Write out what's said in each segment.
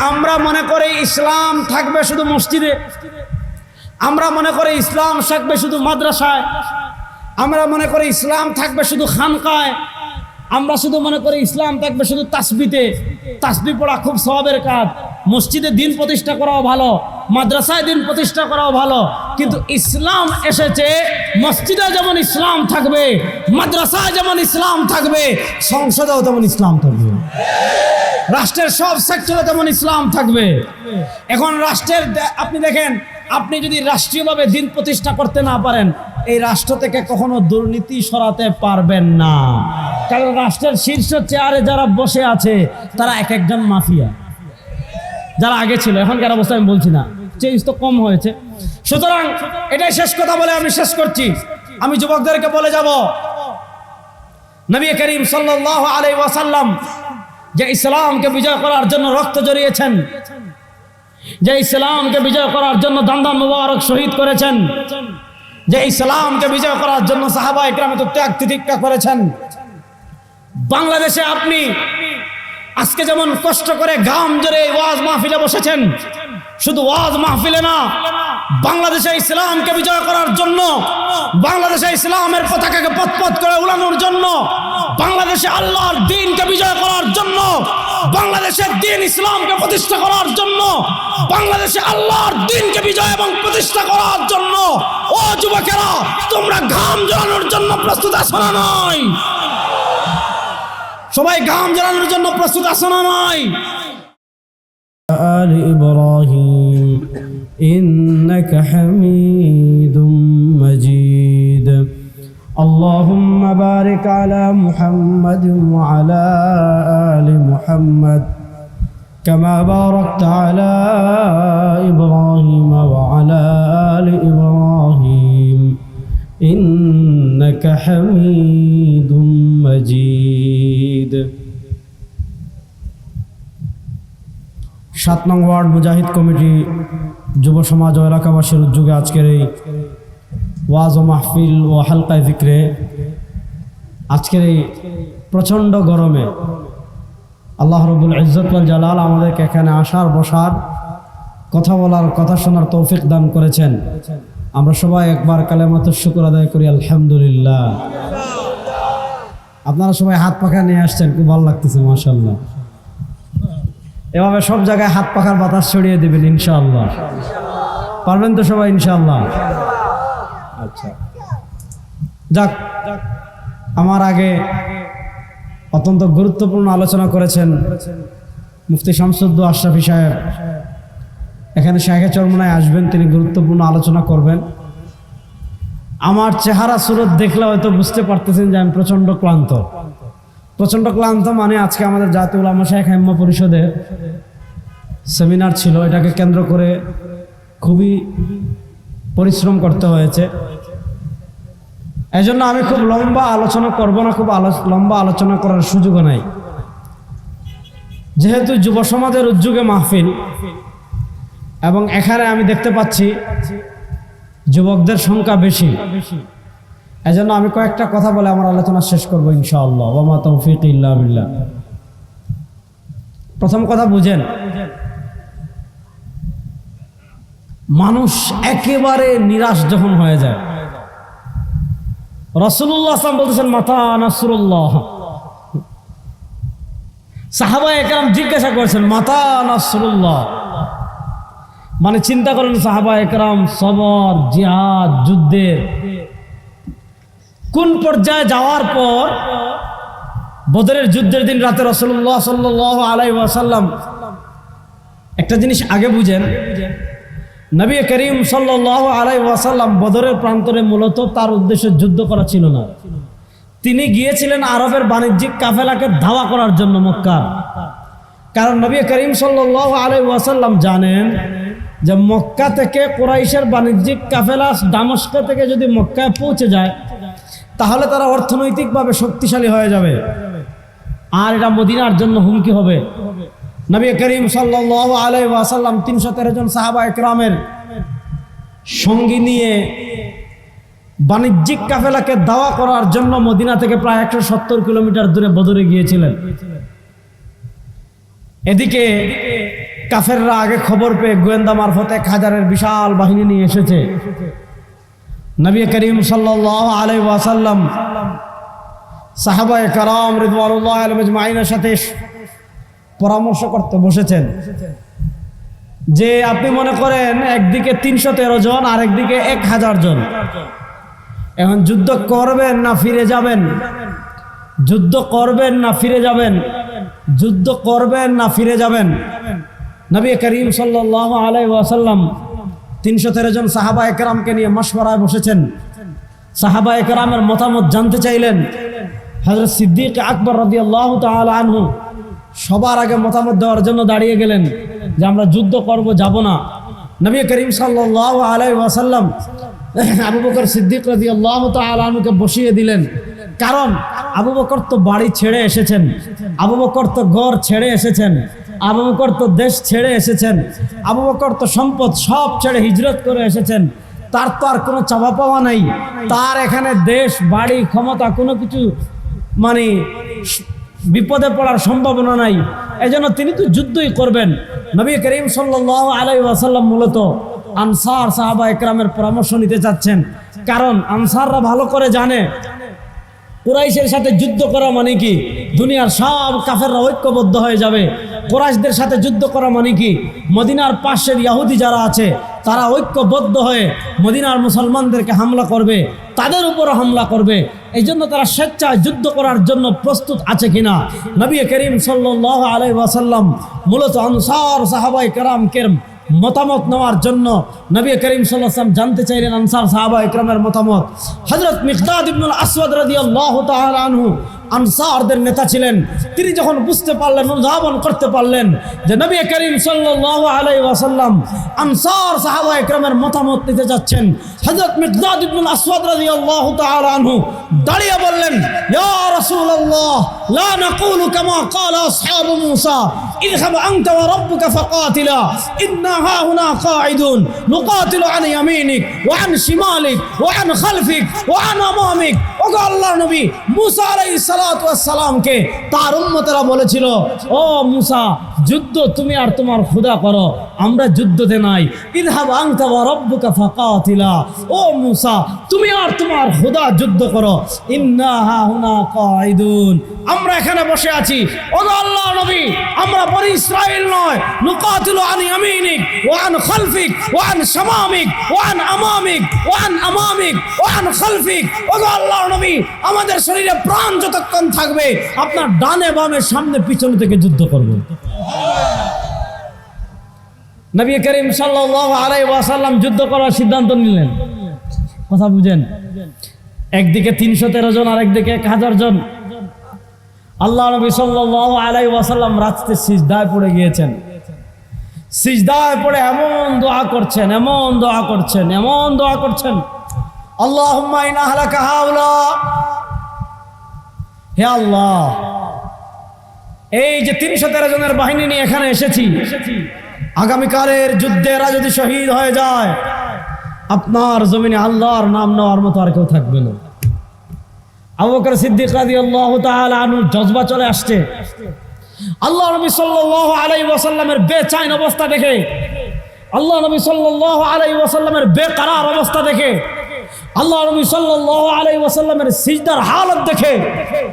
আমরা মনে করি ইসলাম থাকবে শুধু মসজিদে, আমরা মনে করি ইসলাম থাকবে শুধু মাদ্রাসায়, আমরা মনে করি ইসলাম থাকবে শুধু খানকায়, আমরা শুধু মনে করি ইসলাম থাকবে শুধু তাসবিতে। তাসবিহ পড়া খুব সওয়াবের কাজ, মসজিদে দিন প্রতিষ্ঠা করাও ভালো, মাদ্রাসায় দিন প্রতিষ্ঠা করাও ভালো, কিন্তু ইসলাম এসেছে মসজিদে যেমন ইসলাম থাকবে, মাদ্রাসায় যেমন ইসলাম থাকবে, সংসদেও তেমন ইসলাম থাকবে, রাষ্ট্রের সব সেক্টরে তেমন ইসলাম থাকবে। এখন রাষ্ট্রের আপনি দেখেন, আপনি যদি রাষ্ট্রীয়ভাবে দিন প্রতিষ্ঠা করতে না পারেন, এই রাষ্ট্র থেকে কখনো দুর্নীতি সরাতে পারবেন না। কারণ রাষ্ট্রের শীর্ষ চেয়ারে যারা বসে আছে তারা এক একজন মাফিয়া, যারা আগে ছিল, এখনকার অবস্থা আমি বলছি না, চেঞ্জ তো কম হয়েছে। সুতরাং এটাই শেষ কথা বলে আমি শেষ করছি। আমি যুবকদেরকে বলে যাব, নবী করিম সাল্লাল্লাহু আলাইহি ওয়াসাল্লাম যে ইসলামকে বিজয় করার জন্য রক্ত ঝরিয়েছেন, যে ইসলামকে বিজয় করার জন্য দান্দান মুবারক শহীদ করেছেন, যে ইসলামকে বিজয় করার জন্য সাহাবায়ে কেরাম তো ত্যাগ তিতিক্ষা করেছেন, বাংলাদেশে আপনি আজকে যেমন কষ্ট করে ঘাম ঝরে ওয়াজ মাহফিলে বসেছেন, শুধু ওয়াজ মাহফিলে না, বাংলাদেশে ইসলামকে বিজয় করার জন্য, বাংলাদেশে ইসলামের পতাকাকে পথ করে উড়ানোর জন্য, বাংলাদেশে আল্লাহর দ্বীনকে বিজয় করার জন্য, বাংলাদেশের দ্বীন ইসলামকে প্রতিষ্ঠা করার জন্য, বাংলাদেশে আল্লাহর দ্বীনকে বিজয় এবং প্রতিষ্ঠা করার জন্য ও যুবকেরা, তোমরা ঘাম ঝরানোর জন্য প্রস্তুত আছো না নয়? সবাই ঘাম ঝরানোর জন্য প্রস্তুত আছো না নয়? آل إبراهيم إنك حميد مجيد اللهم بارك على محمد وعلى آل محمد كما باركت على إبراهيم وعلى آل إبراهيم إنك حميد مجيد 7 নং ওয়ার্ড মুজাহিদ কমিটি যুব সমাজ ও এলাকাবাসীর উদ্যোগে আজকের এই ওয়াজ ও মাহফিল ও হালকায়ে যিকরে, আজকের এই প্রচণ্ড গরমে আল্লাহ রাব্বুল ইজ্জত ওয়াল জালাল আমাদেরকে এখানে আসার, বসার, কথা বলার, কথা শোনার তৌফিক দান করেছেন। আমরা সবাই একবার কালেমাতুশ শুকর আদায় করি, আলহামদুলিল্লাহ। আপনারা সবাই হাত পাখা নিয়ে আসছেন, খুব ভালো লাগতেছে, মাশাআল্লাহ। এভাবে সব জায়গায় হাত পাখার বাতাস ছড়িয়ে দেবেন ইনশাআল্লাহ। পারবেন তো সবাই ইনশাআল্লাহ? আচ্ছা, যাক, আমার আগে অত্যন্ত গুরুত্বপূর্ণ আলোচনা করেছেন মুফতি শামসুদ্দৌলা আশরাফি সাহেব। এখানে শাইখে চরমনায় আসবেন, তিনি গুরুত্বপূর্ণ আলোচনা করবেন। আমার চেহারা সুরত দেখলে হয়তো বুঝতে পারতেছেন যে আমি প্রচণ্ড ক্লান্ত। প্রচণ্ড ক্লান্ত মানে আজকে আমাদের জাতীয় উলামা শাইখ আইম্মা পরিষদের সেমিনার ছিল, এটাকে কেন্দ্র করে খুবই পরিশ্রম করতে হয়েছে। এজন্য আমি খুব লম্বা আলোচনা করব না, খুব লম্বা আলোচনা করার সুযোগও নাই। যেহেতু যুব সমাজের উদ্যোগে মাহফিল এবং এখানে আমি দেখতে পাচ্ছি যুবকদের সংখ্যা বেশি, এজন্য আমি কয়েকটা কথা বলে আমার আলোচনা শেষ করব ইনশাআল্লাহ। ওয়া মা তাওফীক ইল্লা বিল্লাহ। প্রথম কথা বুঝেন, মানুষ একেবারে নিরাশ যখন হয়ে যায়, রাসূলুল্লাহ সাল্লাল্লাহু আলাইহি ওয়াসাল্লাম বলতেছেন মাতা নাসরুল্লাহ। সাহাবায়ে কেরাম জিজ্ঞাসা করেছেন মাতা নাসরুল্লাহ, মানে চিন্তা করেন সাহাবায়ে কেরাম সবর, জিহাদ, যুদ্ধের কোন পর্যায়ে যাওয়ার পর বদরের যুদ্ধের দিন রাতে রাসূলুল্লাহ সাল্লাল্লাহু আলাইহি ওয়াসাল্লাম একটা জিনিস আগে বুঝেন, নবী করিম সাল্লাল্লাহু আলাইহি ওয়াসাল্লাম বদরের প্রান্তরে মূলত তার উদ্দেশ্যে যুদ্ধ করা ছিল না। তিনি গিয়েছিলেন আরবের বাণিজ্যিক কাফেলাকে ধাওয়া করার জন্য মক্কা। কারণ নবী করিম সাল্লাল্লাহু আলাইহি ওয়াসাল্লাম জানেন যে মক্কা থেকে কুরাইশের বাণিজ্যিক কাফেলা দামেস্ক থেকে যদি মক্কায় পৌঁছে যায় তাহলে তারা অর্থনৈতিকভাবে শক্তিশালী হয়ে যাবে, আর এটা মদিনার জন্য হুমকি হবে। নবী করিম সাল্লাল্লাহু আলাইহি ওয়াসাল্লাম 313 জন সাহাবায়ে কেরামের সঙ্গী নিয়ে বাণিজ্যিক কাফেলাকে দাওয়া করার জন্য মদিনা থেকে প্রায় 170 কিলোমিটার দূরে বদরে গিয়েছিলেন। এদিকে কাফেররা আগে খবর পেয়ে গোয়েন্দা মারফতে 1000-এর বিশাল বাহিনী নিয়ে এসেছে। নবী করিম সাল্লাল্লাহু আলাইহি ওয়াসাল্লাম সাহাবায়ে কেরাম রিদওয়ানুল্লাহি আলাইহিম আজমাইনের সাথে পরামর্শ করতে বসেছেন যে আপনি মনে করেন একদিকে 313 জন আর একদিকে 1000 জন, এখন যুদ্ধ করবেন না ফিরে যাবেন? যুদ্ধ করবেন না ফিরে যাবেন? যুদ্ধ করবেন না ফিরে যাবেন? নবী করিম সাল্লাল্লাহু আলাইহি ওয়াসাল্লাম 313 জন সাহাবায়ে কেরামকে নিয়ে মাশওয়ারায় বসেছেন। সাহাবায়ে কেরামের মতামত জানতে চাইলেন। হযরত সিদ্দিক আকবর রাদিয়াল্লাহু তাআলা আনহু সবার আগে মতামত দেওয়ার জন্য দাঁড়িয়ে গেলেন যে আমরা যুদ্ধ করব, যাব না। নবী করিম সাল্লাল্লাহু আলাইহি ওয়াসাল্লাম আবু বকর সিদ্দিক রাদিয়াল্লাহু তাআলা আনহুকে বসিয়ে দিলেন। কারণ আবু বকর তো বাড়ি ছেড়ে এসেছেন, আবু বকর তো ঘর ছেড়ে এসেছেন, আবু বকর তো দেশ ছেড়ে এসেছেন, আবু বকর তো সম্পদ সব ছেড়ে হিজরত করে এসেছেন। তার তো আর কোনো চাওয়া পাওয়া নাই, তার এখানে দেশ বাড়ি ক্ষমতা কোনো কিছু মানে বিপদে পড়ার সম্ভাবনা নাই। এজন্য তিনি তো যুদ্ধই করবেন। নবী করিম সাল্লাল্লাহু আলাইহি ওয়াসাল্লাম মূলত আনসার সাহাবায়ে কেরামের পরামর্শ নিতে চাচ্ছেন। কারণ আনসাররা ভালো করে জানে কুরাইশের সাথে যুদ্ধ করা মানে কি দুনিয়ার সব কাফেররা ঐক্যবদ্ধ হয়ে যাবে। কুরাইশদের সাথে যুদ্ধ করা মানে কি মদিনার পাশের ইহুদি যারা আছে তারা ঐক্যবদ্ধ হয়ে মদিনার মুসলমানদেরকে হামলা করবে, তাদের উপরও হামলা করবে। এই জন্য তারা স্বেচ্ছায় যুদ্ধ করার জন্য প্রস্তুত আছে কিনা নবী করিম সাল্লাল্লাহু আলাইহি ওয়াসাল্লাম মূলত আনসার সাহাবায়ে কেরামকে মতামত নেওয়ার জন্য নবী করিম সাল্লাল্লাহু আলাইহি ওয়াসাল্লাম জানতে চাইলেন আনসার সাহাবায়ে কেরামের মতামত। হযরত মিকদাদ ইবনুল আসওয়াদ রাদিয়াল্লাহু তাআলা আনহু আনসারদের নেতা ছিলেন। তিনি যখন বুঝতে পারলেন, অনুধাবন করতে পারলেন যে নবী করিম সাল্লাল্লাহু আলাইহি ওয়াসাল্লাম আনসার সাহাবায়ে কেরামের মতামত নিতে যাচ্ছেন, হযরত মিকদাদ ইবনুল আসওয়াদ রাদিয়াল্লাহু তাআলা আনহু দাঁড়িয়ে বললেন, ইয়া রাসূলুল্লাহ লা নাকুলু কামা ক্বালা আসহাবু মূসা ইযহাব আনতা ওয়া রাব্বুকা ফাকাতিলা ইন্না হাহুনা কাঈদুন নুকাতিলু আন ইয়ামিনিক ওয়া আন শিমালিক ওয়া আন খালফিক ওয়া আন আমামিক। ওগো আল্লাহর নবী মূসা আলাইহিস সালাতু ওয়াস সালামকে তার উম্মতেরা বলেছিল, ও মূসা যুদ্ধ তুমি আর তোমার খোদা করো, আমরা যুদ্ধতে নাই। ইযহাব আনতা ওয়া রাব্বুকা ফাকাতিলা, ও মূসা তুমি আর তোমার খোদা যুদ্ধ করো। ইন্না হাহুনা কাঈদুন, আমরা এখানে বসে আছি। ওগো আল্লাহর নবী আমরা বনি ইসরাইল নয়। নুকাতিলু আন ইয়ামিনিক ওয়া আন খালফিক ওয়া আন শামামিক ওয়া আন আমামিক ওয়া আন আমামিক ওয়া আন খালফিক। ওগো আল্লাহর নবী আমাদের শরীরে প্রাণ যতক্ষণ থাকবে আপনার ডানে বামে সামনে পিছনে থেকে যুদ্ধ করব। নবী করিম সাল্লাল্লাহু আলাইহি ওয়াসাল্লাম যুদ্ধ করার সিদ্ধান্ত নিলেন। কথা বুঝেন? একদিকে 313 জন আর একদিকে 1000 জন। আল্লাহ নবী সাল্লাল্লাহু আলাইহি ওয়াসাল্লাম রাতে সিজদায় পড়ে গিয়েছেন। সিজদায় পড়ে এমন দোয়া করছেন, এমন দোয়া করছেন, এমন দোয়া করছেন, আল্লাহুম্মা ইন্না আহলাকা হাউলা, হে আল্লাহ এই যে 313 জনের বাহিনী নিয়ে এখানে এসেছি, আগামীকালের যুদ্ধে এরা যদি শহীদ হয়ে যায় আপনার জমিনে আল্লাহর নাম নেওয়ার মতো আর কেউ থাকবে না। আবু বকর সিদ্দিক রাদিয়াল্লাহু তাআলা আনহু জজবা চলে আসছে। আল্লাহ নবী সাল্লাল্লাহু আলাইহি ওয়াসাল্লামের বেচैन অবস্থা দেখে, আল্লাহ নবী সাল্লাল্লাহু আলাইহি ওয়াসাল্লামের বেকরার অবস্থা দেখে, আল্লাহ নবী সাল্লাল্লাহু আলাইহি ওয়াসাল্লামের সিজদার হালত দেখে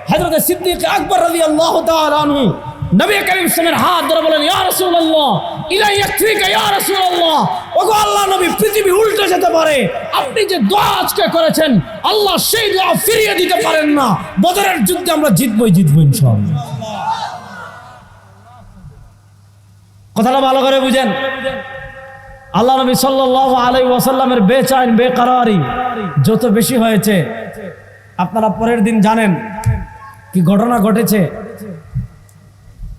হযরত সিদ্দিক আকবর রাদিয়াল্লাহু তাআলা আনহু নবী করিম সাল্লাল্লাহু হাত ধরে বলেন, ইয়া রাসূলুল্লাহ ইলা ইয়াকফিকা ইয়া রাসূলুল্লাহ। ওগো আল্লাহ নবী পৃথিবী উল্টে যেতে পারে, আপনি যে দোয়া আজকে করেছেন আল্লাহ সেই দোয়া ফিরিয়ে দিতে পারেন না। বদরের যুদ্ধে আমরা জিতবই ইনশাআল্লাহ। কথাটা ভালো করে বুঝেন। আল্লাহ নবী সাল্লাল্লাহু আলাইহি ওয়াসাল্লামের বেচैन বেকরারি যত বেশি হয়েছে, আপনারা পরের দিন জানেন কি ঘটনা ঘটেছে।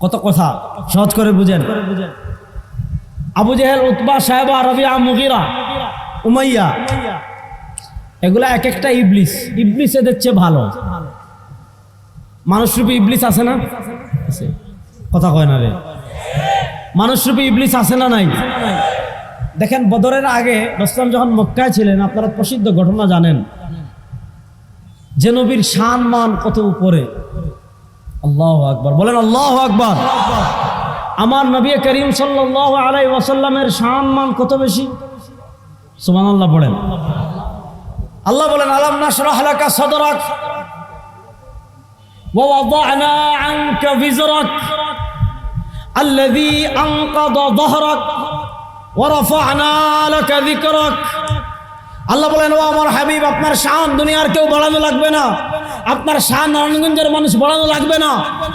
কত কথা সহজ করে বুঝেন। আবু জেহেল, উতবা, সাইবা, রবিয়া, মুগিরা, উমাইয়া এগুলা এক একটা ইবলিস। ইবলিস এদের চেয়ে ভালো। মানুষরূপী ইবলিস আছে না? কথা কয় না রে। মানুষরূপী ইবলিস আছে না নাই? দেখেন বদরের আগে রাসূল যখন মক্কায় ছিলেন, আপনারা প্রসিদ্ধ ঘটনা জানেন যে নবীর শান মান কত উপরে। আল্লাহু আকবার বলেন, আল্লাহু আকবার। আমার নবী করিম সাল্লাল্লাহু আলাইহি ওয়াসাল্লামের সম্মান কত বেশি, সুবহানাল্লাহ পড়েন। আল্লাহ বলেন আলাম নাশরাহ লাকা সাদরাক ওয়া ওয়াদা'না আনকা বিজরাক আল্লাযী আনকাযা যাহরাক ওয়া রাফা'না লাকা যিকরাক। আল্লাহ বলেন ও আমার হাবিব, আপনার শান দুনিয়ার কেউ বাড়ানো লাগবে না, আপনার শান নারায়ণগঞ্জের মানুষ বাড়ানো লাগবে না,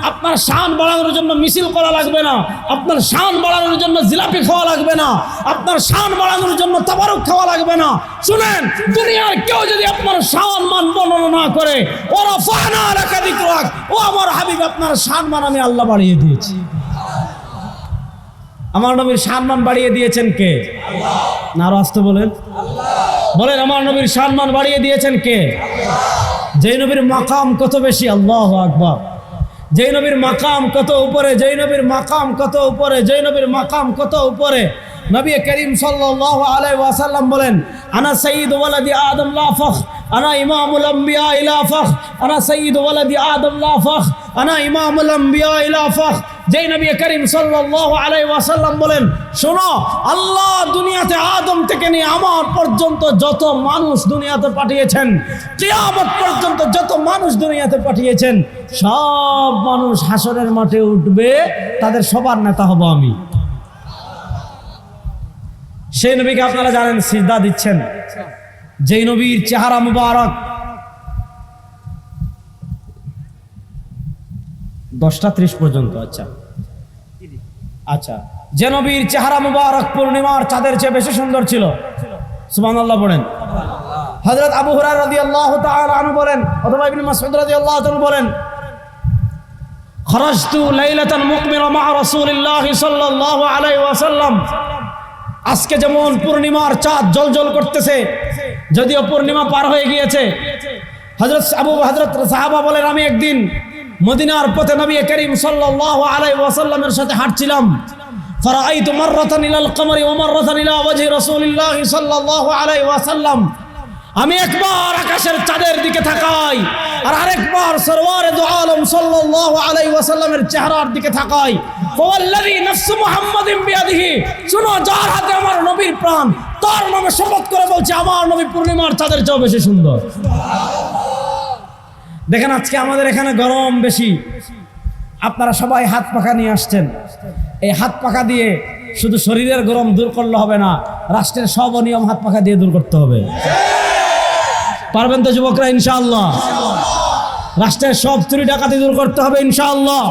আপনার শান বাড়ানোর জন্য মিছিল করা লাগবে না, আপনার শান বাড়ানোর জন্য জিলাপি খাওয়া লাগবে না, আপনার শান বাড়ানোর জন্য তাবারুক খাওয়া লাগবে না। শুনেন, দুনিয়ার কেউ যদি আপনার শান মান বর্ণনা না করে, ও রাফা'না লাকা যিকরাক, ও আমার হাবিব আপনার শান মান আমি আল্লাহ বাড়িয়ে দিয়েছি। আমার নবীর সম্মান বাড়িয়ে দিয়েছেন কে? আল্লাহ। না আরো আসতে বলেন আল্লাহ। বলেন আমার নবীর সম্মান বাড়িয়ে দিয়েছেন কে? আল্লাহ। যেই নবীর মাকাম কত বেশি, আল্লাহু আকবার। যেই নবীর মাকাম কত উপরে, যেই নবীর মাকাম কত উপরে, যেই নবীর মাকাম কত উপরে। নবী করিম সাল্লাল্লাহু আলাইহি ওয়াসাল্লাম বলেন আনা সাইয়্যিদু ওয়ালাদি আদম লা ফখর, আনা ইমামুল আম্বিয়া লা ফখর, আনা সাইয়্যিদু ওয়ালাদি আদম লা ফখর, আনা ইমামুল আম্বিয়া লা ফখর। যেই নবী করিম সাল্লাল্লাহু আলাইহি ওয়াসাল্লাম বলেন, শোনো, আল্লাহ দুনিয়াতে আদম থেকে নিয়ে আমার পর্যন্ত যত মানুষ দুনিয়াতে পাঠিয়েছেন, কিয়ামত পর্যন্ত যত মানুষ দুনিয়াতে পাঠিয়েছেন, সব মানুষ হাসরের মাঠে উঠবে, তাদের সবার নেতা হব আমি। সেই নবীকে আপনারা জানেন সিজদা দিচ্ছেন, যেই নবীর চেহারা মুবারক 10:30 পর্যন্ত। আচ্ছা, যে নবীর চেহারা মুবারক পূর্ণিমার চাঁদের চেয়ে বেশি সুন্দর ছিল, সুবহানাল্লাহ পড়েন। হযরত আবু হুরায়রা রাদিয়াল্লাহু তাআলা আনহু বলেন, অথবা ইবনে মাসউদ রাদিয়াল্লাহু তাআলা বলেন, খরাজতু লাইলাতান মুকমিরা মা রাসূলিল্লাহি সাল্লাল্লাহু আলাইহি ওয়াসাল্লাম। আজকে যেমন পূর্ণিমার চাঁদ জ্বলজ্বল করতেছে, যদিও পূর্ণিমা পার হয়ে গিয়েছে। হযরত সাহাবা বলেন, আমি একদিন মদিনার পথে নবী করিম সাল্লাল্লাহু আলাইহি ওয়াসাল্লামের সাথে হাঁটছিলাম। ফারাআইতু মাররাতান ইলাল কমরি ওয়া মাররাতান ইলা ওয়াজহি রাসূলিল্লাহ সাল্লাল্লাহু আলাইহি ওয়াসাল্লাম। আমি একবার আকাশের চাঁদের দিকে তাকাই, আর আরেকবার সরওয়ারে দু আলম সাল্লাল্লাহু আলাইহি ওয়াসাল্লামের চেহারার দিকে তাকাই। ফাওয়াল্লাযী নাফসু মুহাম্মাদিন বিয়াদিহি, শুনো, যার হাতে আমার নবীর প্রাণ, তার নামে শপথ করে বলছি, আমার নবী পূর্ণিমার চাঁদের চেয়েও বেশি সুন্দর। দেখেন, আজকে আমাদের এখানে গরম বেশি, আপনারা সবাই হাত পাখা নিয়ে আসছেন। এই হাত পাখা দিয়ে শুধু শরীরের গরম দূর করলে হবে না, রাষ্ট্রের সব অনিয়ম হাত পাখা দিয়ে দূর করতে হবে। পারবেন তো যুবকরা? ইনশাআল্লাহ। রাষ্ট্রের সব চুরি ডাকাতি দূর করতে হবে ইনশাআল্লাহ।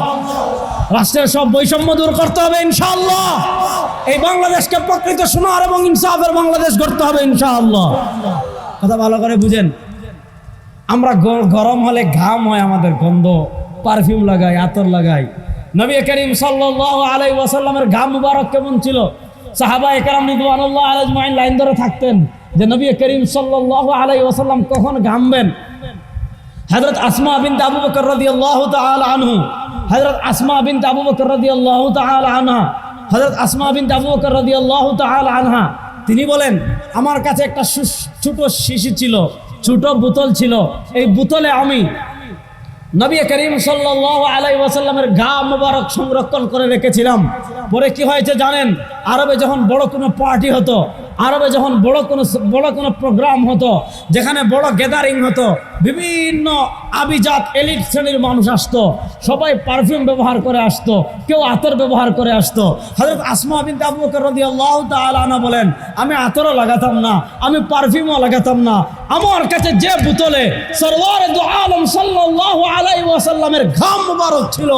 রাষ্ট্রের সব বৈষম্য দূর করতে হবে ইনশাআল্লাহ। এই বাংলাদেশকে প্রকৃত সোনার এবং ইনসাফের বাংলাদেশ গড়তে হবে ইনশাআল্লাহ। কথা ভালো করে বুঝেন। আমরা গরম হলে ঘাম হয়, আমাদের গন্ধ, পারফিউম লাগাই, আতর লাগাই। নবী করিম সাল্লাল্লাহু আলাইহি ওয়াসাল্লামের ঘাম মুবারক কেমন ছিল? সাহাবায়ে কেরাম রিদওয়ানুল্লাহ আলাইহিম আজমাইন লাইন ধরে থাকতেন যে নবী করিম সাল্লাল্লাহু আলাইহি ওয়াসাল্লাম কখন ঘামবেন। হযরত আসমা বিনতে আবু বকর রাদিয়াল্লাহু তাআলা আনহু, হযরত আসমা বিনতে আবু বকর রাদিয়াল্লাহু তাআলা আনহা, হযরত আসমা বিনতে আবু বকর রাদিয়াল্লাহু তাআলা আনহা, তিনি বলেন, আমার কাছে একটা ছোট শিশি ছিল, ছোট বোতল ছিল। এই বোতলে আমি নবী করিম সাল্লাল্লাহু আলাইহি ওয়াসাল্লামের ঘাম মুবারক সংরক্ষণ করে রেখেছিলাম। পরে কি হয়েছে জানেন? আরবে যখন বড় কোনো পার্টি হতো, আরবে যখন বড় কোনো প্রোগ্রাম হতো, যেখানে বড় গ্যাদারিং হতো, বিভিন্ন আভিজাত এলিট শ্রেণীর মানুষ আসতো, সবাই পারফিউম ব্যবহার করে আসতো, কেউ আতর ব্যবহার করে আসতো। হযরত আসমা বিনতে আবু বকর রাদিয়াল্লাহু তাআলা আনহা বলেন, আমি আতরও লাগাতাম না, আমি পারফিউমও লাগাতাম না। আমার কাছে যে বোতলে সরওয়ারে দু আলম সাল্লাল্লাহু আলাইহি ওয়াসাল্লামের ঘাম মুবারক ছিল,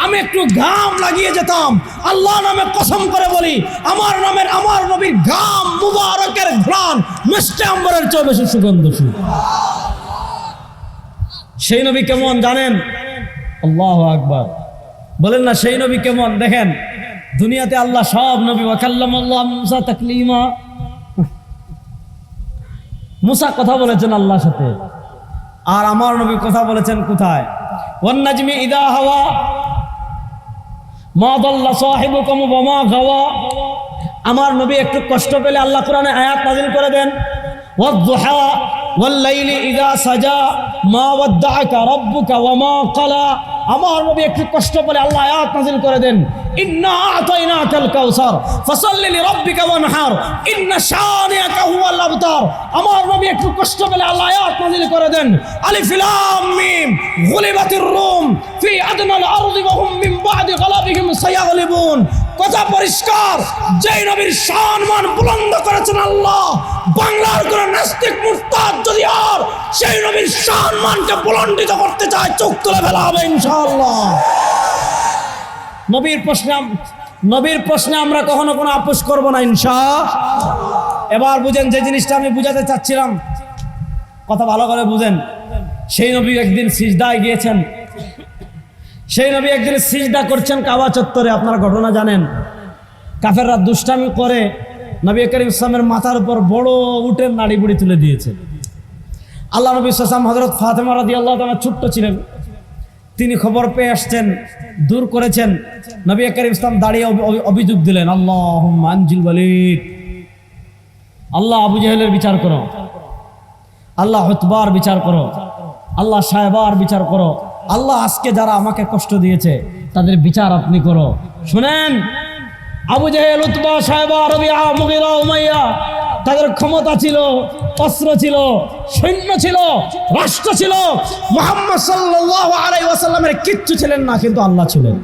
আমি একটু ঘাম লাগিয়ে যেতাম। আল্লাহ নামে কসম করে বলি, আমার নবীর ঘাম মুবারকের ঘ্রাণ মিষ্টি আম্বরের চেয়ে বেশি সুগন্ধশীল। সেই নবী কেমন জানেন? আল্লাহু আকবার। বলেন না, সেই নবী কেমন? দেখেন, দুনিয়াতে আল্লাহ সব নবী, ওয়া কাল্লামাল্লাহু মুসা তাকলিমা, মুসা কথা বলেছেন আল্লাহর সাথে, আর আমার নবী কথা বলেছেন কোথায়? ওয়ান নাজমি ইদা হাওয়া মা দাল্লা সাহিবুকুম ওয়া মা গাওয়া। আমার নবী একটু কষ্ট পেলে আল্লাহ কোরআনে আয়াত নাযিল করে দেন, ওয়াদ-দুহা ওয়াল লাইলি ইযা সাজা মা ওয়াদ্দাআকা রাব্বুকা ওয়া মা ক্বালা। আমার নবী একটু কষ্ট বলে আল্লাহ আয়াত নাযিল করে দেন, ইন্না আতাইনাকাল কাউসার ফাসাল্লি লিরাব্বিকা ওয়ানহার ইন্না শানিআকা হুয়াল আবতার। আমার নবী একটু কষ্ট বলে আল্লাহ আয়াত নাযিল করে দেন, আলিফ লাম মিম গুলিবাতির রুম ফি আদনাল আরদি ওয়া হুম মিন বাদি গালাবিহিম সায়াগলিবুন। কথা পরিষ্কার, যেই নবীর সম্মান বুলন্দ করেছেন আল্লাহ, বাংলার কোন নাস্তিক মুরতাদ যদি আর সেই নবীর সম্মানকে বুলন্দিত করতে চায়, চোখ তুলে ফেলা হবে ইনশাআল্লাহ। নবীর প্রশ্নে আমরা কখনো কোনো আপোষ করব না ইনশাআল্লাহ। এবার বুঝেন যে জিনিসটা আমি বুঝাতে চাচ্ছিলাম, কথা ভালো করে বুঝেন। সেই নবী একদিন সিজদায় গিয়েছেন, সেই নবী একদিন সিজদা করছেন কাবা চত্বরে। আপনারা ঘটনা জানেন, কাফেররা দুষ্টামি করে নবী করিম ইসলামের মাথার উপর বড় উটের নাড়ি বুড়ি তুলে দিয়েছে। আল্লাহ নবী সাল্লাল্লাহু হযরত ফাতেমা রাদিয়াল্লাহু তাআলা ছোট্ট ছিলেন, তিনি খবর পেয়ে আসছেন, দূর করেছেন। নবী করিম ইসলাম দাঁড়িয়ে অভিযোগ দিলেন, আল্লাহুম্মা আনজিল ওয়ালিদ, আল্লাহ আবু জাহেলের বিচার করো, আল্লাহ উতবার বিচার করো, আল্লাহ সাহেবার বিচার করো, আল্লাহ আজকে যারা আমাকে কষ্ট দিয়েছে তাদের বিচার আপনি করো। শুনেন, আবু জাহেল, উতবা, সাহেবা, রবিআ, মুগীরা, উমাইয়া, তাদের ক্ষমতা ছিল, অস্ত্র ছিল, সৈন্য ছিল, রাষ্ট্র ছিল। মুহাম্মদ সাল্লাল্লাহু আলাইহি ওয়াসাল্লামের কিচ্ছু ছিলেন না, কিন্তু আল্লাহ ছিলেন।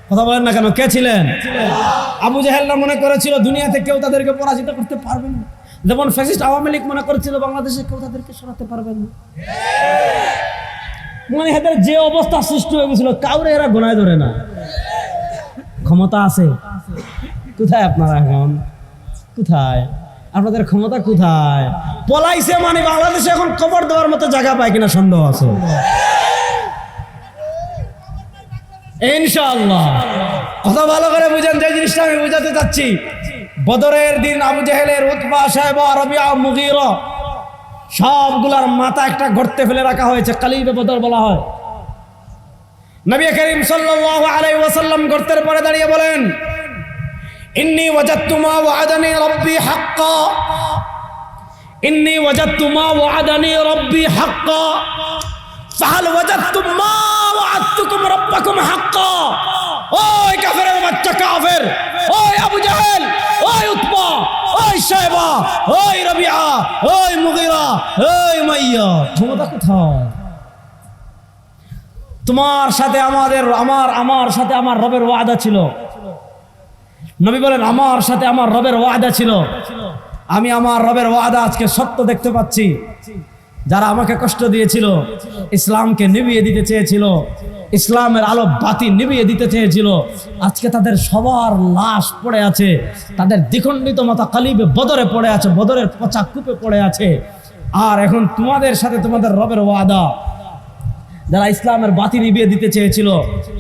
কথা বলেন না কেন? কে ছিলেন? আবু জাহেলরা মনে করেছিল দুনিয়াতে কেউ তাদেরকে পরাজিত করতে পারবে না, যেমন ফ্যাসিস্ট আওয়ামী লীগ মনে করেছিল বাংলাদেশে কেউ তাদেরকে সরাতে পারবে না। মানে এদের যে অবস্থা সৃষ্টি হয়ে গেছিল, কাউরে এরা গোনায় ধরে না। ক্ষমতা আছে কোথায় আপনারা? এখন কোথায় আপনাদের ক্ষমতা? কোথায় পলাইছে? মানে বাংলাদেশে এখন কবর দেওয়ার মতো জায়গা পায় কিনা সন্দেহ আছে ইনশাআল্লাহ। কথা ভালো করে বুঝেন যে জিনিসটা আমি বুঝাতে চাচ্ছি। বদরের দিন আবু জাহেলের, উতবা, সাহেবা, রবিআ, মুগীরা সবগুলার মাথা একটা গর্তে ফেলে রাখা হয়েছে, কালিবে বদর বলা হয়। নবী করিম সাল্লাল্লাহু আলাইহি ওয়াসাল্লাম গর্তের পরে দাঁড়িয়ে বলেন, ইন্নী ওয়াজাদতু মা ওয়া'আদানি রাব্বি হাক্কা, ইন্নী ওয়াজাদতু মা ওয়া'আদানি রাব্বি হাক্কা, ফাহাল ওয়াজাদতুম মা ওয়া'আদতুকুম রাব্বাকুম হাক্কা। ওই কাফেরের বাচ্চা কাফের, ওই আবু জাহেল, ওই উতবা, ওই সাহেবা, ওই রবিআ, ওই মুগীরা, ওই উমাইয়া, ক্ষমতা কোথায়? তোমার সাথে আমার সাথে আমার রবের ওয়াদা ছিল। নবী বলেন, আমার সাথে আমার রবের ওয়াদা ছিল, আমি আমার রবের ওয়াদা আজকে সত্য দেখতে পাচ্ছি। যারা আমাকে কষ্ট দিয়েছিল, ইসলামকে নিভিয়ে দিতে চেয়েছিল, ইসলামের আলো বাতি নিভিয়ে দিতে চেয়েছিল, আজকে তাদের সবার লাশ পড়ে আছে, তাদের দ্বিখণ্ডিত মাথা কালিবে বদরে পড়ে আছে, বদরের পচা কূপে পড়ে আছে। আর এখন তোমাদের সাথে তোমাদের রবের ওয়াদা, যারা ইসলামের বাতি নিভিয়ে দিতে চেয়েছিল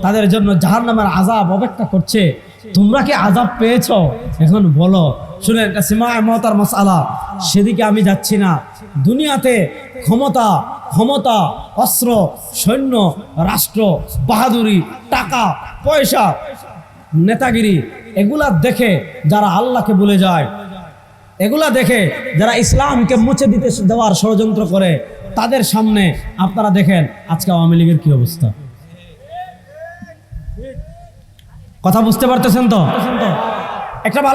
তাদের জন্য জাহান্নামের আযাব অপেক্ষা করছে। তোমরা কি আযাব পেয়েছো? এখন বলো। শুনেন, এটা সিমায়ে মওতার মাসআলা, সেদিকে আমি যাচ্ছি না। দুনিয়াতে ক্ষমতা, অস্ত্র, সৈন্য, রাষ্ট্র, বাহাদুরি, টাকা পয়সা, নেতাগিরি, এগুলা দেখে যারা আল্লাহকে ভুলে যায়, এগুলা দেখে যারা ইসলামকে মুছে দিতে দেওয়ার ষড়যন্ত্র করে, তাদের সামনে আপনারা দেখেন আজকে আওয়ামী লীগের কি অবস্থা। কথা বুঝতে পারতেছেন তো?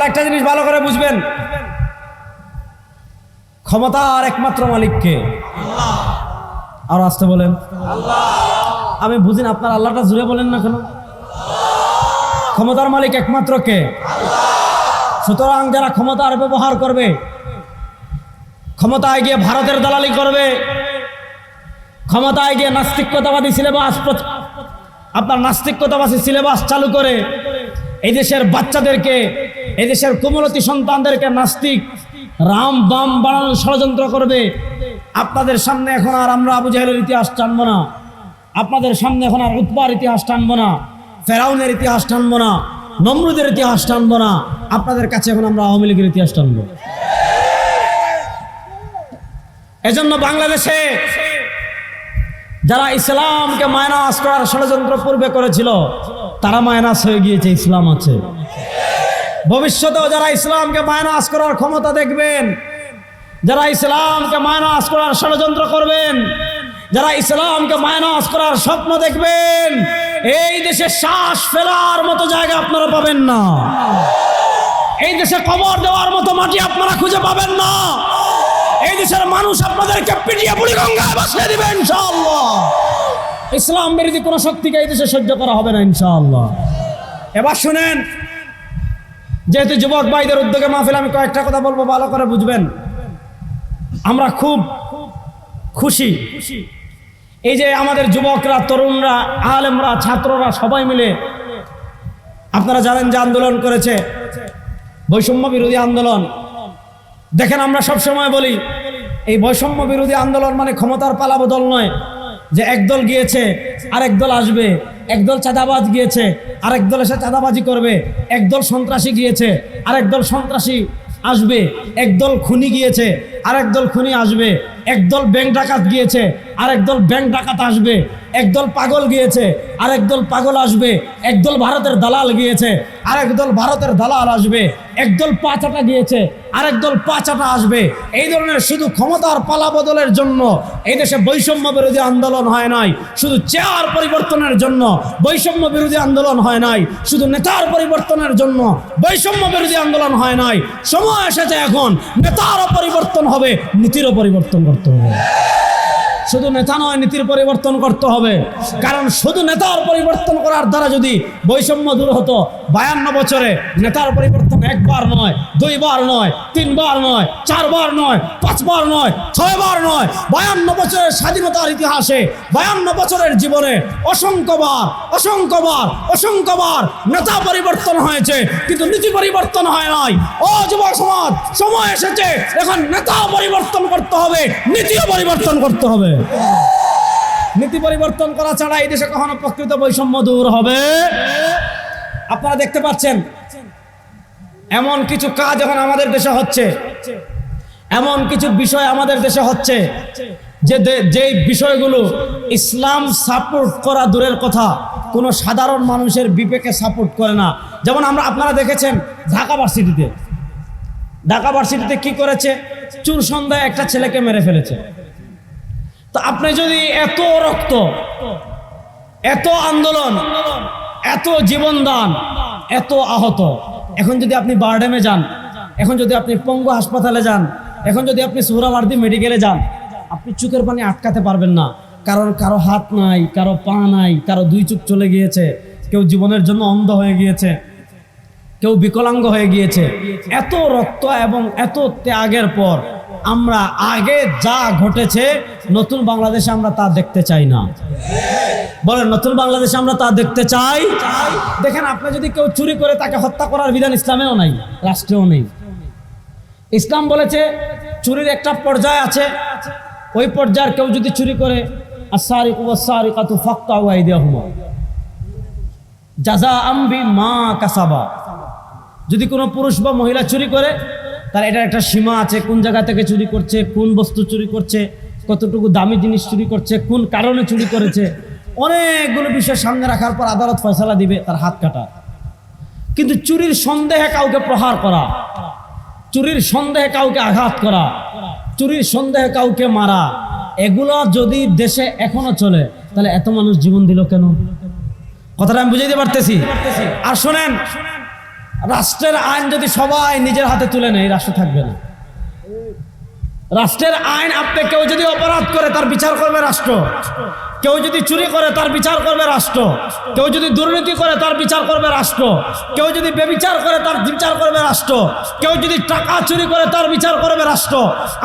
একটা জিনিস ভালো করে বুঝবেন, ক্ষমতার একমাত্র মালিককে আল্লাহ। আর আসতে বলেন আল্লাহ। আমি বুঝিন, আপনার আল্লাহটা জুড়ে বলেন না কেন? ক্ষমতার মালিক একমাত্র কে? আল্লাহ। সুতরাং যারা ক্ষমতার ব্যবহার করবে, ক্ষমতায় গিয়ে ভারতের দালালি করবে, ক্ষমতায় গিয়ে নাস্তিকতাবাদী সিলেবাস, আপনার নাস্তিকতাবাদী সিলেবাস চালু করে এই দেশের বাচ্চাদেরকে, এই দেশের কোমলতি সন্তানদেরকে নাস্তিক রাম বাম বানানোর ষড়যন্ত্র করবে। আপনাদের সামনে এখন আর আমরা আবু জাহেলের ইতিহাস টানবো না, আপনাদের সামনে এখন আর উতবার ইতিহাস টানবো না, ফেরাউনের ইতিহাস টানবো না, নমরুদের ইতিহাস টানবো না। আপনাদের কাছে এখন আমরা আওয়ামী লীগের ইতিহাস টানবো। এজন্য বাংলাদেশে যারা ইসলামকে মাইনাস করার ষড়যন্ত্র পূর্বে করেছিল, তারা মাইনাস হয়ে গিয়েছে, ইসলাম আছে। ভবিষ্যতেও যারা ইসলামকে মাইনাস করার ক্ষমতা দেখবেন, যারা ইসলামকে মাইনাস করার ষড়যন্ত্র করবেন, যারা ইসলামকে মাইনাস করার স্বপ্ন দেখবেন, এই দেশে শ্বাস ফেলার মতো জায়গা আপনারা পাবেন না, এই দেশে কবর দেওয়ার মতো মাটি আপনারা খুঁজে পাবেন না। এই দেশের মানুষ আপনাদেরকে পিটিয়ে বুড়িগঙ্গায় ভাসিয়ে দিবে ইনশাআল্লাহ। ইসলাম বিরোধী কোনো শক্তিকে এই দেশে সহ্য করা হবে না ইনশাআল্লাহ। এবার শুনেন, যেহেতু যুবক ভাইদের উদ্যোগে মাহফিল, আমি কয়েকটা কথা বলবো, ভালো করে বুঝবেন। আমরা খুব খুশি এই যে আমাদের যুবকরা, তরুণরা, আলেমরা, ছাত্ররা সবাই মিলে, আপনারা জানেন যে আন্দোলন করেছে, বৈষম্য বিরোধী আন্দোলন। দেখেন, আমরা সবসময় বলি এই বৈষম্য বিরোধী আন্দোলন মানে ক্ষমতার পালাবদল নয়, যে একদল গিয়েছে আরেক দল আসবে, একদল চাঁদাবাজ গিয়েছে আরেক দল এসে চাঁদাবাজি করবে, একদল সন্ত্রাসী গিয়েছে আরেক দল সন্ত্রাসী আসবে, একদল খুনি গিয়েছে আরেক দল খুনি আসবে, একদল ব্যাংক ডাকাত গিয়েছে আরেক দল ব্যাংক ডাকাত আসবে, একদল পাগল গিয়েছে আরেক দল পাগল আসবে, একদল ভারতের দালাল গিয়েছে আরেক দল ভারতের দালাল আসবে, একদল পাঁচাটা গিয়েছে আরেক দল পাঁচাটা আসবে। এই ধরনের শুধু ক্ষমতার পালাবদলের জন্য এই দেশে বৈষম্য বিরোধী আন্দোলন হয় নাই, শুধু চেয়ার পরিবর্তনের জন্য বৈষম্য বিরোধী আন্দোলন হয় নাই, শুধু নেতার পরিবর্তনের জন্য বৈষম্য বিরোধী আন্দোলন হয় নাই। সময় এসেছে এখন নেতারও পরিবর্তন হবে, নীতিরও পরিবর্তন করতে হবে। শুধু নেতা নয়, নীতির পরিবর্তন করতে হবে। কারণ শুধু নেতার পরিবর্তন করার দ্বারা যদি বৈষম্য দূর হতো, 52 বছরে নেতার পরিবর্তন একবার নয়, 2 বার নয়, 3 বার নয়, 4 বার নয়, 5 বার নয়, 6 বার নয়, 52 বছরের স্বাধীনতার ইতিহাসে, 52 বছরের জীবনে অসংখ্যবার নেতা পরিবর্তন হয়েছে, কিন্তু নীতি পরিবর্তন হয় নাই। ও যুব সমাজ, সময় এসেছে এখন নেতা পরিবর্তন করতে হবে, নীতিও পরিবর্তন করতে হবে। নীতি পরিবর্তন করা ছাড়া এই দেশে কখনো প্রকৃত বৈষম্য দূর হবে। আপনারা দেখতে পাচ্ছেন এমন কিছু কাজ এখন আমাদের দেশে হচ্ছে, এমন কিছু বিষয় আমাদের দেশে হচ্ছে যে বিষয়গুলো ইসলাম সাপোর্ট করা দূরের কথা, কোনো সাধারণ মানুষের বিবেকে সাপোর্ট করে না। যেমন আপনারা দেখেছেন ঢাকা ভার্সিটিতে কি করেছে, চুর সন্ধ্যায় একটা ছেলেকে মেরে ফেলেছে। তো আপনি যদি এত রক্ত, এত আন্দোলন, এত জীবনদান, এত আহত, এখন যদি আপনি বারডেমে যান, এখন যদি আপনি পঙ্গু হাসপাতালে যান, এখন যদি আপনি সোহরাওয়ার্দী মেডিকেলে যান, আপনি চোখের পানি আটকাতে পারবেন না। কারণ কারো হাত নাই, কারো পা নাই, কারো 2 চোখ চলে গিয়েছে, কেউ জীবনের জন্য অন্ধ হয়ে গিয়েছে, কেউ বিকলাঙ্গ হয়ে গিয়েছে। এত রক্ত এবং এত ত্যাগের পর আমরা আগে যা ঘটেছে নতুন বাংলাদেশে আমরা তা দেখতে চাই না। বলেন, নতুন বাংলাদেশে আমরা তা দেখতে চাই? দেখেন, আপনি যদি কেউ চুরি করে তাকে হত্যা করার বিধান ইসলামেও নাই, রাষ্ট্রেও নেই। ইসলাম বলেছে চুরির একটা পর্যায় আছে, ওই পর্যায়ের কেউ যদি চুরি করে, আস-সারিকু ওয়াস-সারিকাতু ফাকতাউ আইদিয়াহুমা জাযাআম বিমা কাসাবা, যদি কোনো পুরুষ বা মহিলা চুরি করে তার এটার একটা সীমা আছে, কোন জায়গা থেকে চুরি করছে, কোন বস্তু চুরি করছে, কতটুকু দামি জিনিস চুরি করছে, কোন কারণে চুরি করেছে, অনেকগুলো বিষয় সামনে রাখার পর আদালত ফয়সালা দিবে তার হাত কাটা। কিন্তু চুরির সন্দেহে কাউকে প্রহার করা, চুরির সন্দেহে কাউকে আঘাত করা, চুরির সন্দেহে কাউকে মারা, এগুলো যদি দেশে এখনো চলে তাহলে এত মানুষ জীবন দিল কেন? কথাটা আমি বুঝাইতে পারতেছি? আর শোনেন, রাষ্ট্রের আইন যদি সবাই নিজের হাতে তুলে নেয়, রাষ্ট্র থাকবে না। রাষ্ট্রের আইন, আপনি কেউ যদি অপরাধ করে তার বিচার করবে রাষ্ট্র, কেউ যদি চুরি করে তার বিচার করবে রাষ্ট্র, কেউ যদি দুর্নীতি করে তার বিচার করবে রাষ্ট্র, কেউ যদি বেবিচার করে তার বিচার করবে রাষ্ট্র, কেউ যদি টাকা চুরি করে তার বিচার করবে রাষ্ট্র।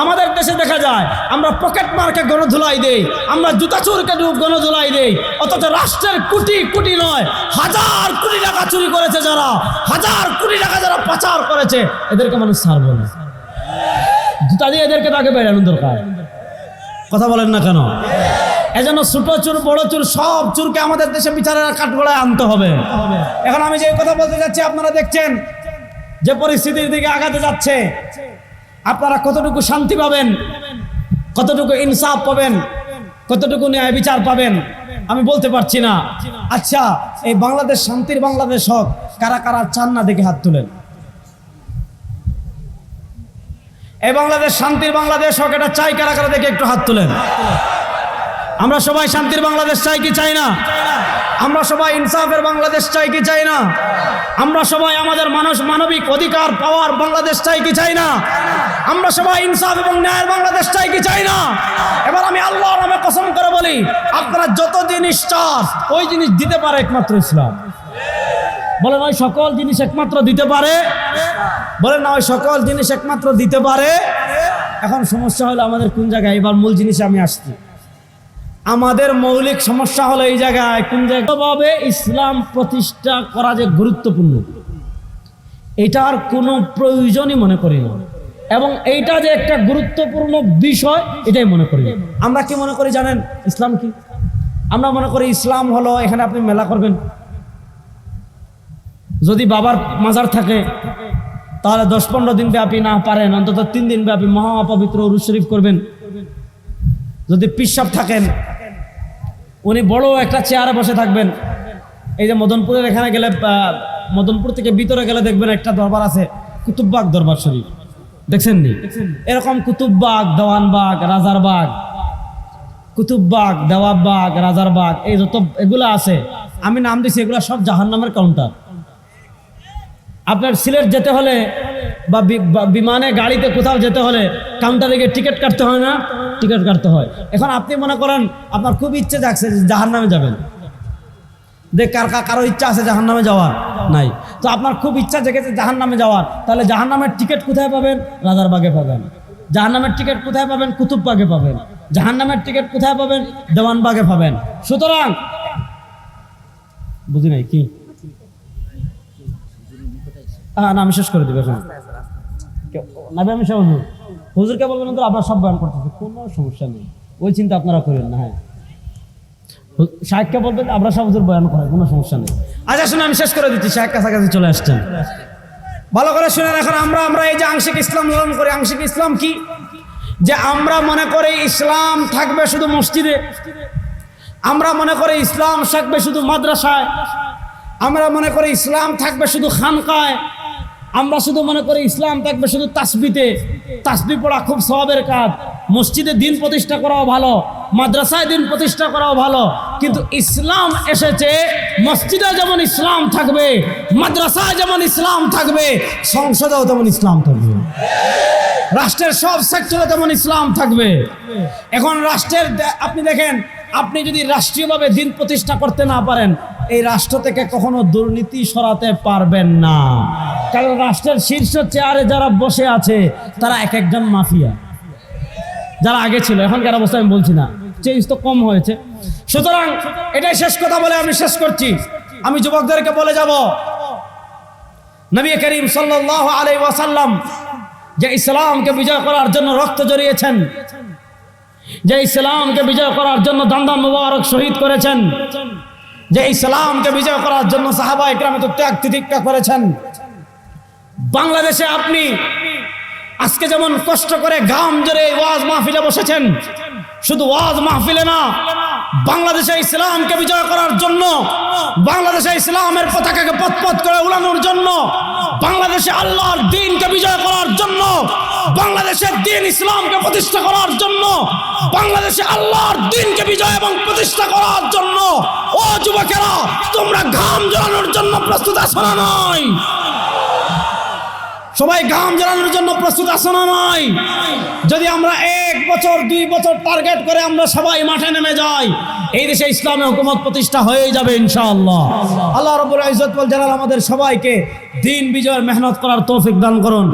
আমাদের দেশে দেখা যায় আমরা পকেট মারকে গণধুলাই দেই, আমরা জুতা চোরকে গণধুলাই দেই, অথচ রাষ্ট্রের কোটি কোটি নয়, 1000 কোটি টাকা চুরি করেছে যারা, 1000 কোটি টাকা যারা পাচার করেছে, এদেরকে মানুষ ছাড়বে না। জুতা দিয়ে এদেরকে তাকে বেড়ানোর দরকার। কথা বলেন না কেন? এজন্য ছোট চোর বড় চোর সব চোরকে আমাদের দেশে বিচারের কাঠগড়ায় আনতে হবে। এখন আমি যে কথা বলতে যাচ্ছি, আপনারা দেখছেন যে পরিস্থিতির দিকে আগাতে যাচ্ছে, আপনারা কতটুকু শান্তি পাবেন, কতটুকু ইনসাফ পাবেন, কতটুকু ন্যায় বিচার পাবেন আমি বলতে পারছি না। আচ্ছা, এই বাংলাদেশ শান্তির বাংলাদেশ হোক, কারা কারা চান না দেখে হাত তুলেন। এই বাংলাদেশ শান্তির বাংলাদেশ হোক, এটা চাই কারা কারা দেখে একটু হাত তুলেন। আমরা সবাই শান্তির বাংলাদেশ চাই কি চাই না? আমরা সবাই ইনসাফের বাংলাদেশ চাই কি চাই না? আমরা সবাই আমাদের মানবিক অধিকার পাওয়ার বাংলাদেশ চাই কি চাই না? আমরা সবাই ইনসাফ এবং ন্যায়ের বাংলাদেশ চাই কি চাই না? এবার আমি আল্লাহর নামে কসম করে বলি, আপনারা যত জিনিস চান ওই জিনিস দিতে পারে একমাত্র ইসলাম। বলেন ওই সকল জিনিস একমাত্র দিতে পারে, বলেন না ওই সকল জিনিস একমাত্র দিতে পারে। এখন সমস্যা হলো আমাদের কোন জায়গায়, এবার মূল জিনিসে আমি আসছি। আমাদের মৌলিক সমস্যা হলো এই জায়গায়, কোন জায়গাভাবে ইসলাম প্রতিষ্ঠা করা যে গুরুত্বপূর্ণ, এটার কোনো প্রয়োজনই মনে করি না, এবং এইটা যে একটা গুরুত্বপূর্ণ বিষয় এটাই মনে করি না। আমরা কি মনে করি জানেন ইসলাম কি? আমরা মনে করি ইসলাম হলো এখানে আপনি মেলা করবেন, যদি বাবার মাজার থাকে তাহলে 10-15 দিন ব্যাপী, না পারেন অন্তত 3 দিন ব্যাপী মহাপবিত্র উরুস শরীফ করবেন। যদি পীর সাহেব থাকেন উনি বড় একটা চেয়ারে বসে থাকবেন। এই যে মদনপুরের এখানে গেলে, মদনপুর থেকে ভিতরে গেলে দেখবেন একটা দরবার আছে, কুতুববাগ দরবার শরীফ, দেখছেন নি? এরকম কুতুববাগ, দেওয়ানবাগ, রাজারবাগ, কুতুববাগ, দেওয়ানবাগ, রাজারবাগ, এই যত এগুলো আছে আমি নাম দিছি, এগুলো সব জাহান্নামের কাউন্টার। আপনার সিলেট যেতে হলে বা বিমানে গাড়িতে কোথাও যেতে হলে কাউন্টারে গিয়ে টিকিট কাটতে হয় না? টিকিট কাটতে হয়। এখন আপনি মনে করেন আপনার খুব ইচ্ছে জাগছে জাহান্নামে যাবেন, দেখ কারো ইচ্ছা আছে জাহান্নামে যাওয়ার? নাই। তো আপনার খুব ইচ্ছা জেগেছে জাহান্নামে যাওয়ার, তাহলে জাহান্নামের টিকিট কোথায় পাবেন? রাজারবাগে পাবেন। জাহান্নামের টিকিট কোথায় পাবেন? কুতুববাগে পাবেন। জাহান্নামের টিকিট কোথায় পাবেন? দেওয়ানবাগে পাবেন। সুতরাং বুঝি নাই কি? না আমি শেষ করে দিব এখন। নাবি আমি সব হুজুরকে বলবেন তো আপনার সব বয়ান করতেছে, কোনো সমস্যা নেই, ওই চিন্তা আপনারা করেন না। হ্যাঁ, শাহেককে বলবেন আমরা সব হুজুর বয়ান করাই, কোনো সমস্যা নেই। আচ্ছা শুনে আমি শেষ করে দিচ্ছি, শাহেক কাছাকাছি চলে আসছেন, ভালো করে শুনেন। এখন আমরা এই যে আংশিক ইসলাম লালন করি, আংশিক ইসলাম কি? যে আমরা মনে করি ইসলাম থাকবে শুধু মসজিদে, আমরা মনে করি ইসলাম থাকবে শুধু মাদ্রাসায়, আমরা মনে করি ইসলাম থাকবে শুধু খানকায়, আমরা শুধু মনে করি ইসলাম থাকবে শুধু তাসবিতে। তাসবি পড়া খুব সওয়াবের কাজ, মসজিদে দিন প্রতিষ্ঠা করাও ভালো, মাদ্রাসায় দিন প্রতিষ্ঠা করাও ভালো। কিন্তু ইসলাম এসেছে মসজিদে যেমন ইসলাম থাকবে, মাদ্রাসায় যেমন ইসলাম থাকবে, সংসদেও তেমন ইসলাম থাকবে, রাষ্ট্রের সব সেক্টরে তেমন ইসলাম থাকবে। এখন রাষ্ট্রের আপনি দেখেন, আপনি যদি রাষ্ট্রীয়ভাবে দিন প্রতিষ্ঠা করতে না পারেন, এই রাষ্ট্র থেকে কখনো দুর্নীতি সরাতে পারবেন না। কারণ রাষ্ট্রের শীর্ষ চেয়ারে যারা বসে আছে তারা এক একজন মাফিয়া, যারা আগে ছিল, এখনকার অবস্থা আমি বলছি না, চেঞ্জ তো কম হয়েছে। সুতরাং এটাই শেষ কথা বলে আমি শেষ করছি। আমি যুবকদেরকে বলে যাব, নবী করিম সাল্লাল্লাহু আলাইহি ওয়াসাল্লাম যে ইসলামকে বিজয় করার জন্য রক্ত ঝরিয়েছেন, যে ইসলামকে বিজয় করার জন্য দান্দান মুবারক শহীদ করেছেন, যে ইসলামকে বিজয় করার জন্য সাহাবা ইকরাম তো ত্যাগ তিতিক্ষা করেছেন, বাংলাদেশে আপনি আজকে যেমন কষ্ট করে ঘাম ঝরে ওয়াজ মাহফিলে বসেছেন, শুধু ওয়াজ মাহফিলে না, বাংলাদেশে ইসলামকে বিজয় করার জন্য, বাংলাদেশে ইসলামের পতাকাকে পথ করে উড়ানোর জন্য, বাংলাদেশে আল্লাহর দ্বীনকে বিজয় করার জন্য, বাংলাদেশের দ্বীন ইসলামকে প্রতিষ্ঠা করার জন্য, বাংলাদেশে আল্লাহর দ্বীনকে বিজয় এবং প্রতিষ্ঠা করার জন্য ও যুবকেরা, তোমরা ঘাম ঝরানোর জন্য প্রস্তুত আছো না? নয় সবাই ঘাম ঝরানোর জন্য প্রস্তুত আছো না? নয় যদি আমরা 1 বছর 2 বছর টার্গেট করে আমরা সবাই মাঠে নেমে যাই, এই দেশে ইসলামী হুকুমত প্রতিষ্ঠা হয়ে যাবে ইনশাআল্লাহ। আল্লাহ রাব্বুল ইজ্জত ওয়াল জালাল আমাদের সবাইকে দ্বীন বিজয়ের মেহনত করার তৌফিক দান করুন।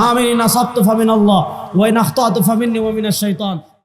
আমিন। নাসাতু ফামিনাল্লাহ ওয়া ইন আখতাতু ফামিন্নি ওয়া মিনাশ শাইতান।